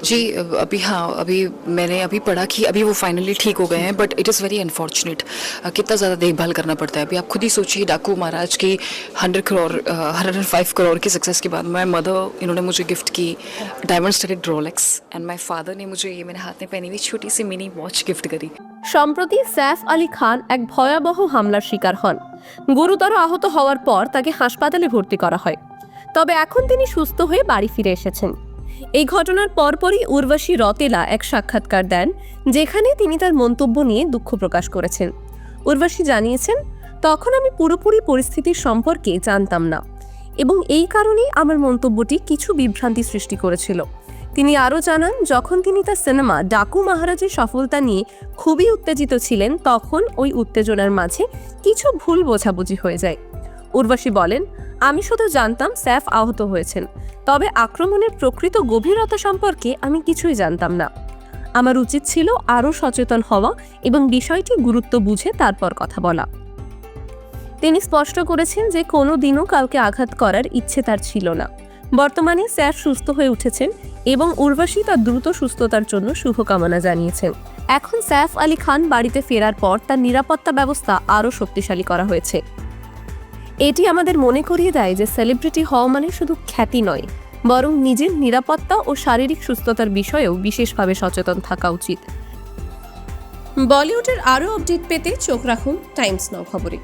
जी अभी हाँ, अभी मैंने अभी पढ़ा कि अभी वो फाइनली ठीक हो गए हैं, but it is very unfortunate. कितना ज़्यादा देखभाल करना पड़ता है। अभी आप खुद ही सोचिए, डाकू महाराज की 105 करोड़ की सक्सेस के बाद माई मदर, इन्होंने मुझे गिफ्ट की diamond studded Rolex, and my father ने मुझे ये मैंने हाथ में पहनी हुई छोटी सी मिनी वॉच गिफ्ट करी। সম্প্রতি সাইফ আলী খান এক ভয়াবহ হামলার শিকার হন। গুরুতর আহত হওয়ার পর তাকে হাসপাতালে ভর্তি করা হয়। তবে এখন তিনি সুস্থ হয়ে বাড়ি ফিরে এসেছেন। এই ঘটনার পরপরই উর্বশী রতেলা এক সাক্ষাৎকার দেন, যেখানে তিনি তার মন্তব্য নিয়ে দুঃখ প্রকাশ করেছেন। উর্বশী জানিয়েছেন, তখন আমি পুরোপুরি পরিস্থিতির সম্পর্কে জানতাম না এবং এই কারণেই আমার মন্তব্যটি কিছু বিভ্রান্তি সৃষ্টি করেছিল। তিনি আরও জানান, যখন তিনি তার সিনেমা ডাকু মহারাজের সফলতা নিয়ে খুবই উত্তেজিত ছিলেন, তখন ওই উত্তেজনার মাঝে কিছু ভুল বোঝাবুঝি হয়ে যায়। উর্বশী বলেন, আমি শুধু জানতাম সাইফ আহত হয়েছেন, তবে আক্রমণের প্রকৃত গভীরতা সম্পর্কে আমি কিছুই জানতাম না। আমার উচিত ছিল আরও সচেতন হওয়া এবং বিষয়টি গুরুত্ব বুঝে তারপর কথা বলা। তিনি স্পষ্ট করেছেন যে কোনো দিনও কাউকে আঘাত করার ইচ্ছে তার ছিল না। বর্তমানে সাইফ সুস্থ হয়ে উঠেছেন এবং উর্বশী তার দ্রুত সুস্থতার জন্য শুভকামনা জানিয়েছেন। এখন সাইফ আলী খান বাড়িতে ফেরার পর তার নিরাপত্তা ব্যবস্থা আরও শক্তিশালী করা হয়েছে। এটি আমাদের মনে করিয়ে দেয় যে সেলিব্রিটি হওয়া মানে শুধু খ্যাতি নয়, বরং নিজের নিরাপত্তা ও শারীরিক সুস্থতার বিষয়েও বিশেষভাবে সচেতন থাকা উচিত। বলিউডের আরও আপডেট পেতে চোখ রাখুন টাইমস নাও খবরে।